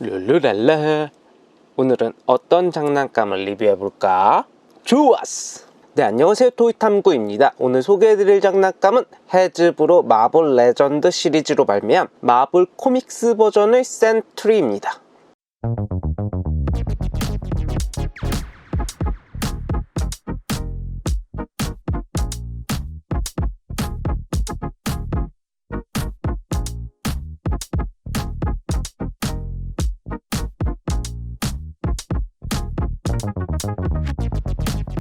룰루랄라. 오늘은 어떤 장난감을 리뷰해볼까? 좋았어! 네, 안녕하세요, 토이탐구입니다. 오늘 소개해드릴 장난감은 해즈브로 마블 레전드 시리즈로 발매한 마블 코믹스 버전의 센트리입니다.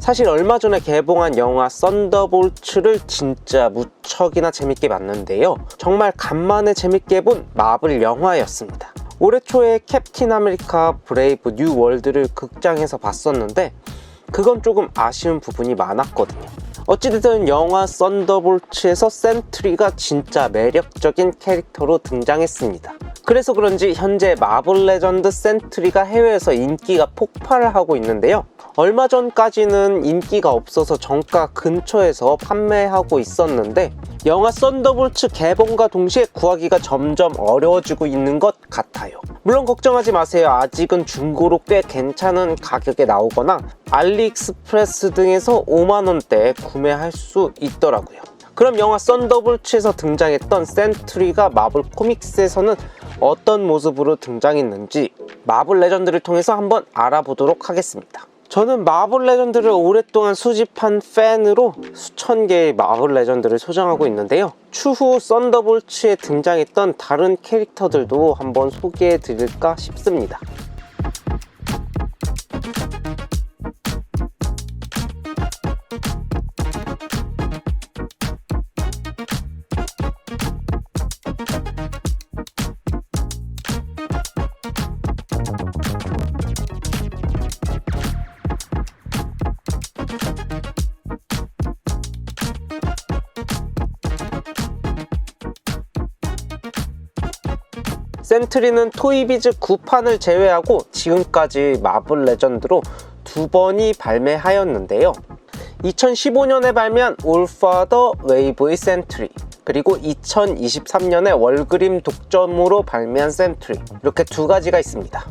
사실 얼마 전에 개봉한 영화 썬더볼츠를 진짜 무척이나 재밌게 봤는데요. 정말 간만에 재밌게 본 마블 영화였습니다. 올해 초에 캡틴 아메리카 브레이브 뉴 월드를 극장에서 봤었는데 그건 조금 아쉬운 부분이 많았거든요. 어찌됐든 영화 썬더볼츠에서 센트리가 진짜 매력적인 캐릭터로 등장했습니다. 그래서 그런지 현재 마블 레전드 센트리가 해외에서 인기가 폭발을 하고 있는데요. 얼마 전까지는 인기가 없어서 정가 근처에서 판매하고 있었는데 영화 썬더볼츠 개봉과 동시에 구하기가 점점 어려워지고 있는 것 같아요. 물론 걱정하지 마세요. 아직은 중고로 꽤 괜찮은 가격에 나오거나 알리익스프레스 등에서 5만원대에 구매할 수 있더라고요. 그럼 영화 썬더볼츠에서 등장했던 센트리가 마블 코믹스에서는 어떤 모습으로 등장했는지 마블 레전드를 통해서 한번 알아보도록 하겠습니다. 저는 마블 레전드를 오랫동안 수집한 팬으로 수천 개의 마블 레전드를 소장하고 있는데요. 추후 썬더볼츠에 등장했던 다른 캐릭터들도 한번 소개해 드릴까 싶습니다. 센트리는 토이비즈 9판을 제외하고 지금까지 마블 레전드로 2번이 발매하였는데요. 2015년에 발매한 올 파더 웨이브의 센트리, 그리고 2023년에 월그림 독점으로 발매한 센트리, 이렇게 두 가지가 있습니다.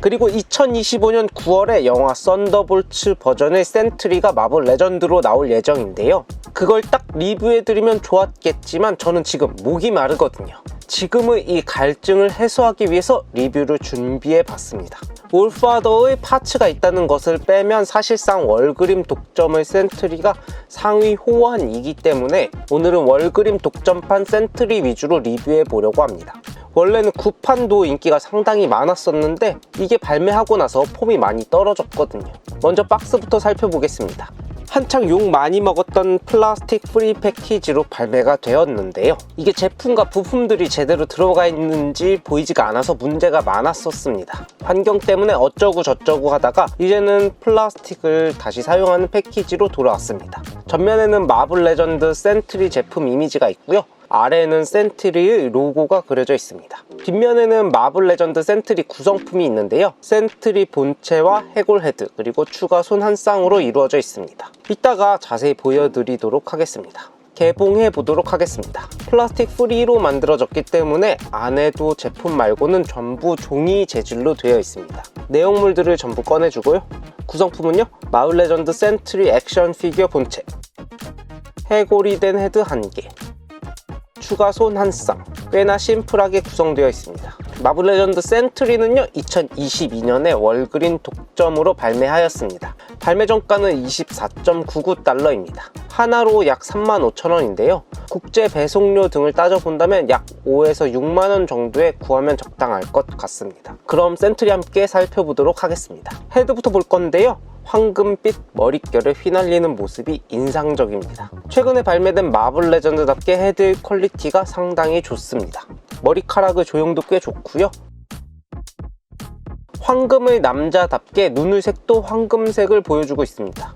그리고 2025년 9월에 영화 썬더볼츠 버전의 센트리가 마블 레전드로 나올 예정인데요. 그걸 딱 리뷰해드리면 좋았겠지만 저는 지금 목이 마르거든요. 지금의 이 갈증을 해소하기 위해서 리뷰를 준비해봤습니다. 올파더의 파츠가 있다는 것을 빼면 사실상 월그림 독점의 센트리가 상위 호환이기 때문에 오늘은 월그림 독점판 센트리 위주로 리뷰해보려고 합니다. 원래는 9판도 인기가 상당히 많았었는데 이게 발매하고 나서 폼이 많이 떨어졌거든요. 먼저 박스부터 살펴보겠습니다. 한창 욕 많이 먹었던 플라스틱 프리 패키지로 발매가 되었는데요. 이게 제품과 부품들이 제대로 들어가 있는지 보이지가 않아서 문제가 많았었습니다. 환경 때문에 어쩌고 저쩌고 하다가 이제는 플라스틱을 다시 사용하는 패키지로 돌아왔습니다. 전면에는 마블 레전드 센트리 제품 이미지가 있고요. 아래에는 센트리의 로고가 그려져 있습니다. 뒷면에는 마블 레전드 센트리 구성품이 있는데요. 센트리 본체와 해골 헤드, 그리고 추가 손 한 쌍으로 이루어져 있습니다. 이따가 자세히 보여드리도록 하겠습니다. 개봉해 보도록 하겠습니다. 플라스틱 프리로 만들어졌기 때문에 안에도 제품 말고는 전부 종이 재질로 되어 있습니다. 내용물들을 전부 꺼내주고요. 구성품은요, 마블 레전드 센트리 액션 피규어 본체, 해골이 된 헤드 1개, 추가 손 한 쌍, 꽤나 심플하게 구성되어 있습니다. 마블 레전드 센트리는요, 2022년에 월그린 독점으로 발매하였습니다. 발매 정가는 24.99달러입니다. 하나로 약 35,000원인데요. 국제 배송료 등을 따져본다면 약 5에서 6만원 정도에 구하면 적당할 것 같습니다. 그럼 센트리 함께 살펴보도록 하겠습니다. 헤드부터 볼 건데요. 황금빛 머릿결을 휘날리는 모습이 인상적입니다. 최근에 발매된 마블 레전드답게 헤드의 퀄리티가 상당히 좋습니다. 머리카락의 조형도 꽤 좋고요. 황금의 남자답게 눈의 색도 황금색을 보여주고 있습니다.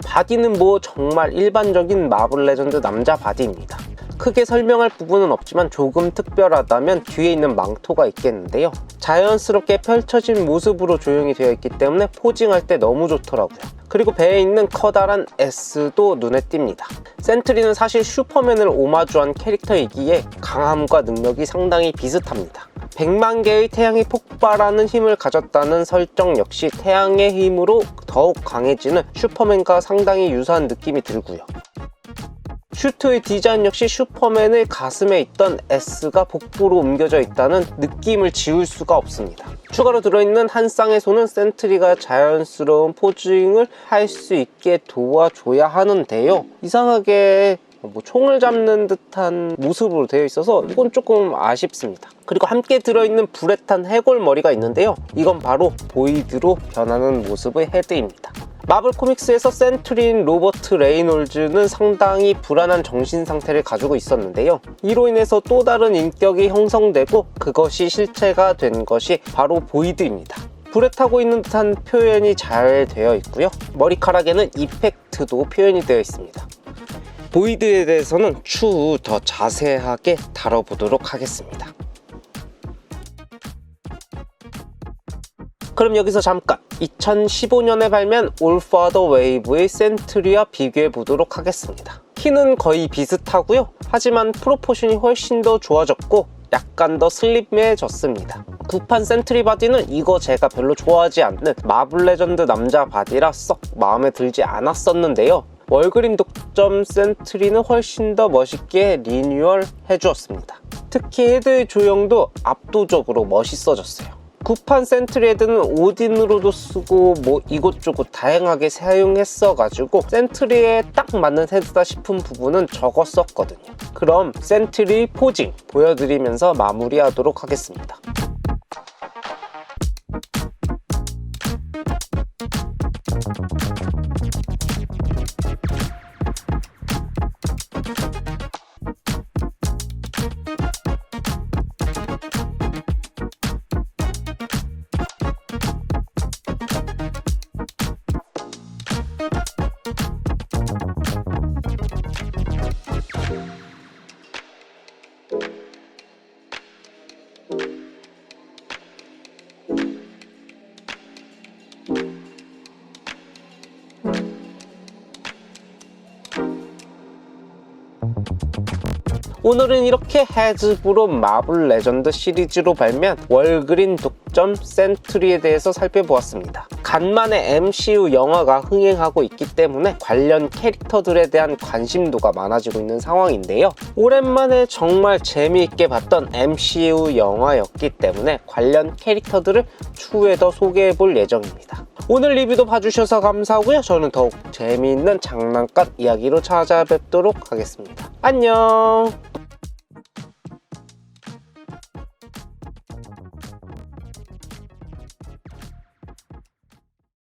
바디는 뭐 정말 일반적인 마블 레전드 남자 바디입니다. 크게 설명할 부분은 없지만 조금 특별하다면 뒤에 있는 망토가 있겠는데요. 자연스럽게 펼쳐진 모습으로 조형이 되어 있기 때문에 포징할 때 너무 좋더라고요. 그리고 배에 있는 커다란 S도 눈에 띕니다. 센트리는 사실 슈퍼맨을 오마주한 캐릭터이기에 강함과 능력이 상당히 비슷합니다. 100만 개의 태양이 폭발하는 힘을 가졌다는 설정 역시 태양의 힘으로 더욱 강해지는 슈퍼맨과 상당히 유사한 느낌이 들고요. 슈트의 디자인 역시 슈퍼맨의 가슴에 있던 S가 복부로 옮겨져 있다는 느낌을 지울 수가 없습니다. 추가로 들어있는 한 쌍의 손은 센트리가 자연스러운 포징을 할 수 있게 도와줘야 하는데요. 이상하게 총을 잡는 듯한 모습으로 되어 있어서 이건 조금 아쉽습니다. 그리고 함께 들어있는 불에 탄 해골 머리가 있는데요. 이건 바로 보이드로 변하는 모습의 헤드입니다. 마블 코믹스에서 센트리인 로버트 레이놀즈는 상당히 불안한 정신 상태를 가지고 있었는데요. 이로 인해서 또 다른 인격이 형성되고 그것이 실체가 된 것이 바로 보이드입니다. 불에 타고 있는 듯한 표현이 잘 되어 있고요. 머리카락에는 이펙트도 표현이 되어 있습니다. 보이드에 대해서는 추후 더 자세하게 다뤄보도록 하겠습니다. 그럼 여기서 잠깐 2015년에 발매한 All for the Wave의 센트리와 비교해 보도록 하겠습니다. 키는 거의 비슷하고요. 하지만 프로포션이 훨씬 더 좋아졌고 약간 더 슬림해졌습니다. 구판 센트리 바디는 이거 제가 별로 좋아하지 않는 마블 레전드 남자 바디라 썩 마음에 들지 않았었는데요. 월그린 독점 센트리는 훨씬 더 멋있게 리뉴얼 해주었습니다. 특히 헤드의 조형도 압도적으로 멋있어졌어요. 구판 센트리 헤드는 오딘으로도 쓰고 이곳저곳 다양하게 사용했어가지고 센트리에 딱 맞는 헤드다 싶은 부분은 적었었거든요. 그럼 센트리 포징 보여드리면서 마무리하도록 하겠습니다. 오늘은 이렇게 해즈브로 마블 레전드 시리즈로 발매한 월그린 독점 센트리에 대해서 살펴보았습니다. 간만에 MCU 영화가 흥행하고 있기 때문에 관련 캐릭터들에 대한 관심도가 많아지고 있는 상황인데요. 오랜만에 정말 재미있게 봤던 MCU 영화였기 때문에 관련 캐릭터들을 추후에 더 소개해볼 예정입니다. 오늘 리뷰도 봐주셔서 감사하고요. 저는 더욱 재미있는 장난감 이야기로 찾아뵙도록 하겠습니다. 안녕!